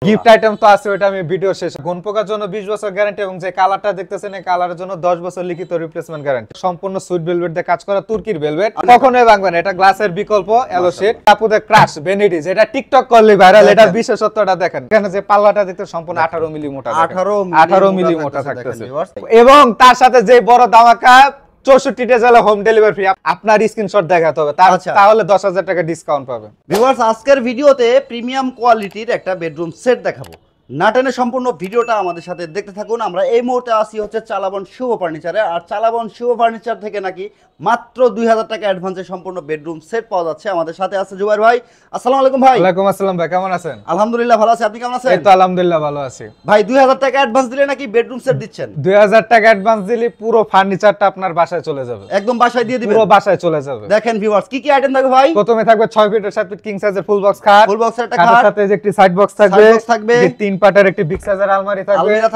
Gift item তো আছে, ওটা আমি ভিডিও শেষে। কোন পোকার জন্য 20 বছর গ্যারান্টি এবং যে কালারটা দেখতেছেন এই কালারের জন্য 10 বছর লিখিত রিপ্লেসমেন্ট গ্যারান্টি। সম্পূর্ণ সুইট ভেলভেট দিয়ে কাজ করা তুর্কির ভেলভেট, কখনোই ভাঙবে না। এটা গ্লাসের বিকল্প এলো শেড। আপুদের ক্রাশ ভ্যানিটি যেটা টিকটক করলে ভাইরাল, এটার বিশেষত্বটা দেখেন। এখানে যে পাল্লাটা দেখতে সম্পূর্ণ 18 মিলি মোটা, 18 মিলি মোটা থাকতেছে। এবং তার সাথে যে বড় ধামাকা 64 জেলা হোম ডেলিভারি ফ্রি। আপনার স্ক্রিনশট দেখাতে হবে, তাহলে 10,000 টাকা ডিসকাউন্ট পাবেন। ভিউয়ার্স, আজকের ভিডিওতে প্রিমিয়াম কোয়ালিটির একটা বেডরুম সেট দেখাবো। না টেনে সম্পূর্ণ ভিডিওটা আমাদের সাথে দেখতে থাকুন। আমরা এই মুহূর্তে আসি হচ্ছে চালাবন শুভ ফার্নিচারে। আর চালাবন শুভ ফার্নিচার থেকে নাকি মাত্র 2000 টাকা অ্যাডভান্সে সম্পূর্ণ বেডরুম সেট পাওয়া যাচ্ছে। আমাদের সাথে আছে জুবাইর ভাই। আসসালামু আলাইকুম ভাই। ওয়ালাইকুম আসসালাম ভাই, কেমন আছেন? আলহামদুলিল্লাহ ভালো আছি, আপনি কেমন আছেন? এই তো আলহামদুলিল্লাহ ভালো আছি ভাই। 2000 টাকা অ্যাডভান্স দিলে নাকি বেডরুম সেট দিচ্ছেন? 2000 টাকা অ্যাডভান্স দিলে পুরো ফার্নিচারটা আপনার বাসায় চলে যাবে, একদম বাসায় দিয়ে দিবেন? পুরো বাসায় চলে যাবে। দেখেন ভিউয়ার্স, কি কি আইটেম থাকবে ভাই? প্রথমে থাকবে 6 ফিট 7 ফিট কিং সাইজের ফুল বক্স খাট, ফুল বক্সের একটা খাটের খাট, সাথে যে একটি সাইড বক্স থাকবে, তিন পাটের একটি বিগ সাইজের আলমারি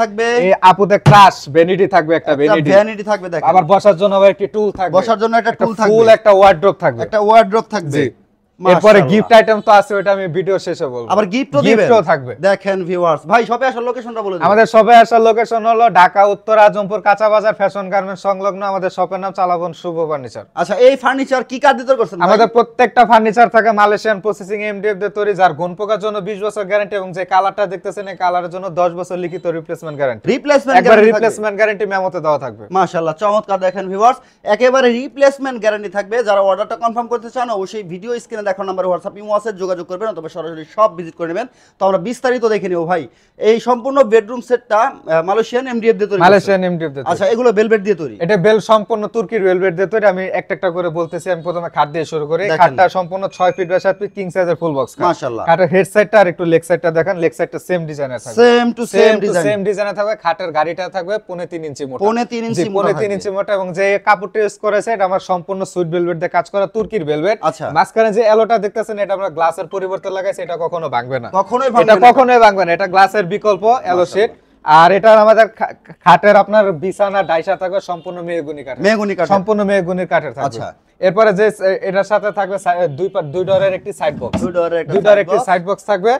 থাকবে, এই আপুতে ক্রাশ ভ্যানিটি থাকবে, একটা ভ্যানিটি থাকবে। দেখেন আবার বসার জন্য আবার একটি টুল থাকবে, বসার জন্য একটা টুল থাকবে, ফুল একটা ওয়ার্ড্রপ থাকবে, একটা ওয়ার্ড্রপ থাকবে। এরপরে গিফট আইটেম তো আছে, ওটা আমি ভিডিও শেষে বলবো। আবার গিফটও থাকবে। দেখেন ভিউয়ার্স, ভাই শপে আসার লোকেশনটা বলে দিন। আমাদের শপে আসার লোকেশন হলো ঢাকা উত্তর আজমপুর কাঁচা বাজার ফ্যাশন গার্মেন্টস সংলগ্ন। আমাদের শপের নাম চালাবন শুভ ফার্নিচার। আচ্ছা, এই ফার্নিচার কি কাঠ দিয়ে করছেন? আমাদের প্রত্যেকটা ফার্নিচার থাকে মালয়েশিয়ান প্রসেসিং এমডিএফ দিয়ে তৈরি, যার গুণ পোকার জন্য 20 বছর গ্যারান্টি এবং যে কালারটা দেখতেছেন এই কালারের জন্য 10 বছর লিখিত রিপ্লেসমেন্ট গ্যারান্টি। রিপ্লেসমেন্ট গ্যারান্টি মেমোতে দেওয়া থাকবে। মাশাআল্লাহ, চমৎকার। দেখেন ভিউয়ার্স, একেবারে রিপ্লেসমেন্ট গ্যারান্টি থাকবে। যারা অর্ডারটা কনফার্ম করতে চান অবশ্যই ভিডিও স্ক্রিনে দেখানো নাম্বারে হোয়াটসঅ্যাপ আছে, যোগাযোগ করবেন অথবা সরাসরি সব ভিজিট করে নেবেন। তো আমরা বিস্তারিত দেখে নিব ভাই। এই সম্পূর্ণ বেডরুম সেটটা মালয়েশিয়ান এমডিএফ দিয়ে তৈরি। আচ্ছা, এগুলো ভেলভেট দিয়ে তৈরি? এটা সম্পূর্ণ তুর্কির ভেলভেট দিয়ে তৈরি। আমি একটা একটা করে বলতেছি। আমি প্রথমে খাট দিয়ে শুরু করি। খাটটা সম্পূর্ণ 6 ফিট বাই 7 ফিট কিং সাইজের ফুল বক্স খাট। মাশাআল্লাহ। খাটের হেড সাইডটা আর একটু লেগ সাইডটা দেখেন। লেগ সাইডটা সেম ডিজাইনের থাকবে, সেম টু সেম ডিজাইনের থাকবে। খাটের গাড়িটা থাকবে 3.5 ইঞ্চি মোটা, 3.5 ইঞ্চি মোটা। এবং যে কাপড়টা ইউজ করেছে এটা আমার সম্পূর্ণ সুইট ভেলভেট দিয়ে কাজ করা তুর্কির ভেলভেট। আচ্ছা, মাঝখানে যে এলোটা দেখতেছেন এটা আমরা গ্লাসের পরিবর্তে লাগাইছি। এটা কখনো ভাঙবে না, এটা কখনোই ভাঙবে না। এটা গ্লাসের বিকল্প এলো শেড। আর এটা আমাদের খাটের আপনার বিছানা ডাইসা থাকবে সম্পূর্ণ মেহগনি কাঠ, সম্পূর্ণ মেহগনি কাঠের থাকবে। এরপরে যে এটার সাথে থাকবে দুই ডোরের একটি সাইড বক্স, দুই ডোরের একটি সাইড বক্স থাকবে।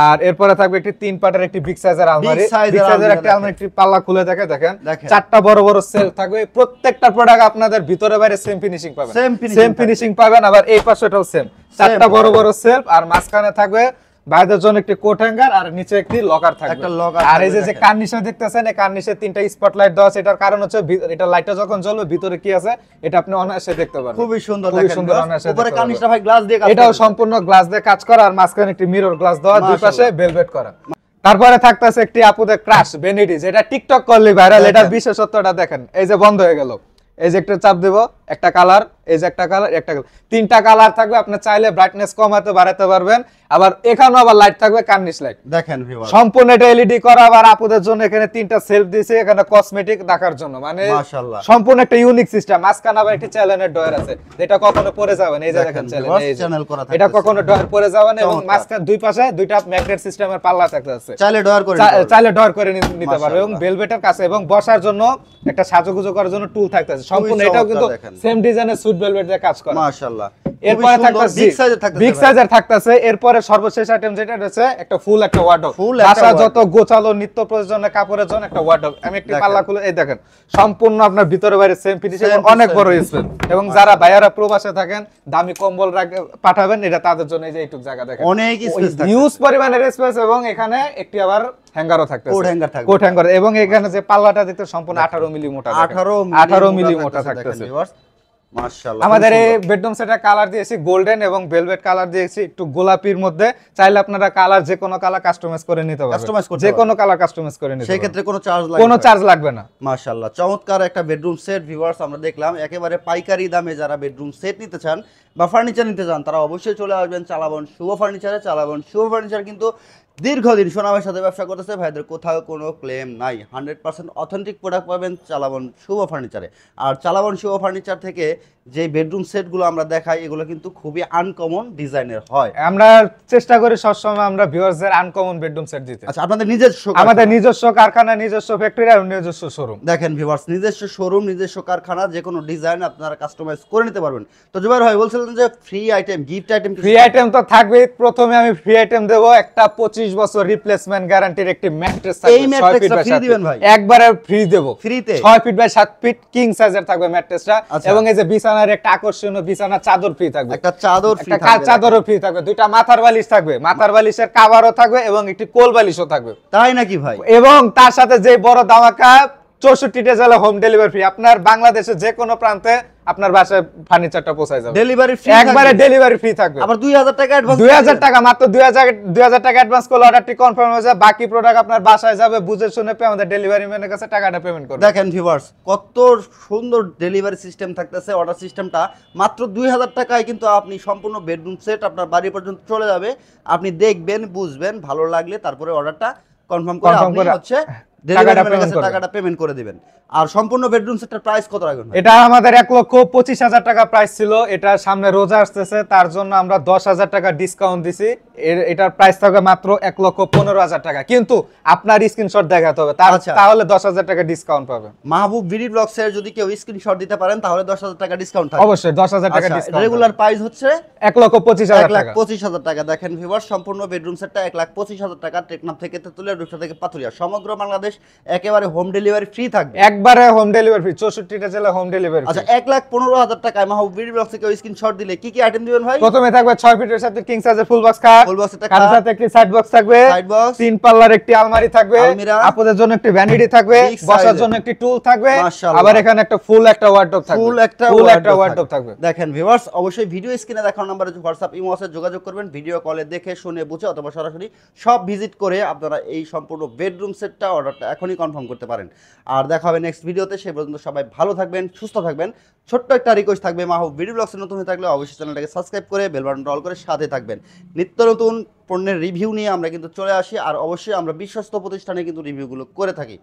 আর এরপরে থাকবে একটি 3 পাটের একটি বিগ সাইজের আলমারি, বিগ সাইজের একটা আলমারি, একটি পাল্লা খুলে দেখেন 4টা বড় বড় সেলফ থাকবে। প্রত্যেকটা প্রোডাক্ট আপনাদের ভিতরে বাইরে সেম ফিনিশিং পাবেন, সেম ফিনিশিং পাবেন। আবার এই পাশেটাও সেম, 4টা বড় বড় সেলফ। আর মাঝখানে থাকবে বাইরের জন্য একটি কোট হ্যাঙ্গার আর নিচে একটি লকার থাকবে। আর এই যে কার্নিশে দেখতেছেন, এই কার্নিশে 3টা স্পটলাইট দেওয়া আছে। এটার কারণ হচ্ছে এটা লাইটটা যখন জ্বলবে ভিতরে কি আছে এটা আপনি অনায়াসে দেখতে পারবেন। খুবই সুন্দর, দেখেন উপরে কার্নিশটা ভাই গ্লাস দিয়ে কাজ করা, এটাও সম্পূর্ণ গ্লাস দিয়ে কাজ করা। আর মাঝখানে একটি মিরর গ্লাস দেওয়া, দুই পাশে ভেলভেট করা। তারপরে থাকতেছে একটি আপুদের ক্রাশ ভ্যানিটি যেটা টিকটক করলে ভাইরাল। এটার বিশেষত্বটা দেখেন। এই যে বন্ধ হয়ে গেল, এই যে একটা চাপ দেব, একটা কালার, এই যে একটা কালার, একটা কালার, 3টা কালার থাকবে। আপনি চাইলে ব্রাইটনেস কমাতে বাড়াতে পারবেন। আবার এখানেও আবার লাইট থাকবে, কার্নিশ লাইট। দেখেন ভিউয়ার, সম্পূর্ণ এটা এলইডি করা। আবার আপুদের জন্য এখানে 3টা সেলফ দিয়েছে, এখানে কসমেটিক রাখার জন্য। মানে মাশাআল্লাহ, সম্পূর্ণ একটা ইউনিক সিস্টেম। মাঝখানে আবার একটা চ্যানেলের ডয়ার আছে, এটা কখনো পড়ে যাবে না। এই যে দেখেন চ্যানেল করা থাকে, এটা কখনো ডয়ার পড়ে যাবে না। এবং মাঝখানে দুই পাশে দুইটা ম্যাগনেট সিস্টেমের পাল্লা থাকতেছে, চাইলে ডয়ার করে নিতে পারবে। এবং ভেলভেটের কাছে এবং বসার জন্য একটা সাজুগুজু করার জন্য টুল থাকতেছে। সম্পূর্ণ এটাও কিন্তু সেম ডিজাইনের সুইট ভেলভেট দিয়ে কাজ করা। মাশাআল্লাহ। এরপরে থাকতেছে বিগ সাইজের থাকতেছে। এরপরে সর্বশেষ আইটেম যেটা আছে একটা ফুল একটা ওয়ার্ডরোব। বাসা যত গোছালো নিত্য প্রয়োজনীয় কাপড়ের জন্য একটা ওয়ার্ডরোব। আমি একটি পাল্লা খুলে এই দেখেন, সম্পূর্ণ আপনার ভিতরে বাইরে সেম ফিনিশিং, অনেক বড় স্পেস। এবং যারা ভাইয়ারা প্রবাসে থাকেন দামি কম্বল পাঠাবেন, এটা তাদের জন্য এই যে এইটুক জায়গা দেখেন, অনেক স্পেস থাকে, হিউজ পরিমাণের স্পেস। এবং এখানে একটি আবার হ্যাঙ্গারও থাকতেছে, কোট হ্যাঙ্গার। এবং এখানে যে পাল্লাটা দেখতে সম্পূর্ণ 18 মিলি মোটা, 18 মিলি মোটা থাকতেছে। মাশাআল্লাহ। আমাদের এই বেডরুম সেটের কালার দিয়েছি গোল্ডেন এবং ভেলভেট কালার দিয়েছি একটু গোলাপির মধ্যে। চাইলে আপনারা কালার যে কোনো কালার কাস্টমাইজ করে নিতে পারবেন, যে কোনো কালার কাস্টমাইজ করে নিতে পারবেন, সেই ক্ষেত্রে কোনো চার্জ লাগবে না। মাশাআল্লাহ, চমৎকার একটা বেডরুম সেট ভিউয়ার্স আমরা দেখলাম। একেবারে পাইকারি দামে যারা বেডরুম সেট নিতে চান বা ফার্নিচার নিতে চান তারা অবশ্যই চলে আসবেন চালাবন শুভ ফার্নিচারে। চালাবন শুভ ফার্নিচার কিন্তু দীর্ঘদিন সুনামের সাথে ব্যবসা করতেছে। ভাইদের কোথাও কোনো ক্লেম নাই, 100% অথেন্টিক প্রোডাক্ট পাবেন চালাবন শুভ ফার্নিচারে। আর চালাবন শুভ ফার্নিচার থেকে যে বেডরুম সেটগুলো আমরা দেখাই এগুলো কিন্তু খুবই আনকমন ডিজাইনের হয়। আমরা চেষ্টা করি সবসময় আমরা ভিউয়ারদের আনকমন বেডরুম সেট দিতে। আচ্ছা, আপনাদের নিজস্ব, আমাদের নিজস্ব কারখানা, নিজস্ব ফ্যাক্টরি আর নিজস্ব শোরুম। দেখেন ভিউয়ার্স, নিজস্ব শোরুম, নিজস্ব কারখানা, যে কোনো ডিজাইন আপনারা কাস্টমাইজ করে নিতে পারবেন। তো জুবাইর ভাই বলছিলেন যে free item, gift item. Free item তো থাকবে। প্রথমে আমি ফ্রি আইটেম দেব একটা 25 20 বছর রিপ্লেসমেন্ট গ্যারান্টির একটি ম্যাট্রেস থাকবে। এই ম্যাট্রেসটা ফ্রি দিবেন ভাই? একবারে ফ্রি দেব, ফ্রিতে 6 ফিট বাই 7 ফিট কিং সাইজের থাকবে ম্যাট্রেসটা। এবং এই যে বিছানার একটা আকর্ষণীয় বিছানার চাদর ফ্রি থাকবে, একটা চাদর ফ্রি একটা থাকবে, চাদরও ফ্রি থাকবে, দুইটা মাথার বালিশ থাকবে, মাথার বালিশের কভারও থাকবে এবং একটি কোল বালিশও থাকবে। তাই নাকি ভাই? এবং তার সাথে যে বড় ধামাকা 64টা জেলা হোম ডেলিভারি ফ্রি। আপনার বাংলাদেশের যে কোনো প্রান্তে আপনার বাসায় ফার্নিচারটা পৌঁছায় যাবে, ডেলিভারি ফ্রি, একবারে ডেলিভারি ফ্রি থাকবে। আবার 2000 টাকা অ্যাডভান্স, 2000 টাকা, মাত্র 2000 টাকা অ্যাডভান্স করলে অর্ডারটি কনফার্ম হয়ে যাবে, বাকি প্রোডাক্ট আপনার বাসায় যাবে, বুঝে শুনে আমাদের ডেলিভারি ম্যানের কাছে টাকাটা পেমেন্ট করবে। দেখেন ভিউয়ার্স কত সুন্দর ডেলিভারি সিস্টেম থাকতেছে, অর্ডার সিস্টেমটা মাত্র 2000 টাকায় কিন্তু আপনি সম্পূর্ণ বেডরুম সেট আপনার বাড়ি পর্যন্ত চলে যাবে। আপনি দেখবেন, বুঝবেন, ভালো লাগলে তারপরে অর্ডারটা কনফার্ম করে আপনি হচ্ছে ডেলিভারি ম্যানের কাছে টাকাটা পেমেন্ট করে দিবেন। আর সম্পূর্ণ বেডরুম সেটের প্রাইস কত রাখবেন? এটা আমাদের 1,25,000 টাকা প্রাইস ছিল, এটা সামনে রোজা আসতেছে তার জন্য আমরা 10,000 টাকা ডিসকাউন্ট দিছি। এটার প্রাইস থাকবে মাত্র 1,15,000 টাকা, কিন্তু আপনার স্ক্রিনশট দেখাতে হবে, তাহলে 10,000 টাকা ডিসকাউন্ট পাবে। মাহবুব বিডি ব্লগস এর যদি কেউ স্ক্রিনশট দিতে পারেন তাহলে 10,000 টাকা ডিসকাউন্ট থাকবে। অবশ্যই 10,000 টাকা ডিসকাউন্ট। রেগুলার প্রাইস হচ্ছে 1,25,000 টাকা। 1,25,000 টাকা। দেখেন ভিউয়ার্স সম্পূর্ণ বেডরুম সেটটা 1,25,000 টাকা, টেকনাফ থেকে তেতুলিয়া, রূপসা থেকে পাথুরিয়া, সমগ্র বাংলাদেশ একেবারে হোম ডেলিভারি ফ্রি থাকবে। একবারে হোম ডেলিভারি ফ্রি, 64টা জেলা হোম ডেলিভারি। আচ্ছা 1,15,000 টাকায় মাহবুব বিডি ব্লগস থেকে স্ক্রিনশট দিলে কি কি আইটেম দিবেন ভাই? প্রথমে থাকবে 6 ফিটের সাথে কিং সাইজের ফুল বক্স খাট, ফুল বক্স খাটের সাথে একটি সাইড বক্স থাকবে, সাইড বক্স, 3 পাল্লার একটি আলমারি থাকবে, আলমিরা, আপনাদের জন্য একটি ভ্যানিটি থাকবে, বসার জন্য একটি টুল থাকবে, আবার এখানে একটা ফুল একটা ওয়ার্ডরোব থাকবে, ফুল একটা ওয়ার্ডরোব থাকবে। দেখেন ভিউয়ার্স অবশ্যই ভিডিও স্ক্রিনে দেখানো নম্বরে হোয়াটসঅ্যাপ ইমো আছে, যোগাযোগ করবেন, ভিডিও কলে দেখে শুনে বুঝে অথবা সরাসরি সব ভিজিট করে আপনারা এই সম্পূর্ণ বেডরুম সেটটা অর্ডারটা এখনই কনফার্ম করতে পারেন। আর দেখা হবে নেক্সট ভিডিওতে, সেই পর্যন্ত সবাই ভালো থাকবেন, সুস্থ থাকবেন। ছোট্ট একটা রিকোয়েস্ট থাকবে, মাহবুব বিডি ব্লগসে নতুন হয়ে থাকলে অবশ্যই চ্যানেলটাকে সাবস্ক্রাইব করে বেল বাটনটা অল করে সাথে থাকবেন। নিত্য নতুন পণ্যের রিভিউ নিয়ে আমরা কিন্তু চলে আসি, আর অবশ্যই আমরা বিশ্বস্ত প্রতিষ্ঠানে কিন্তু রিভিউগুলো করে থাকি।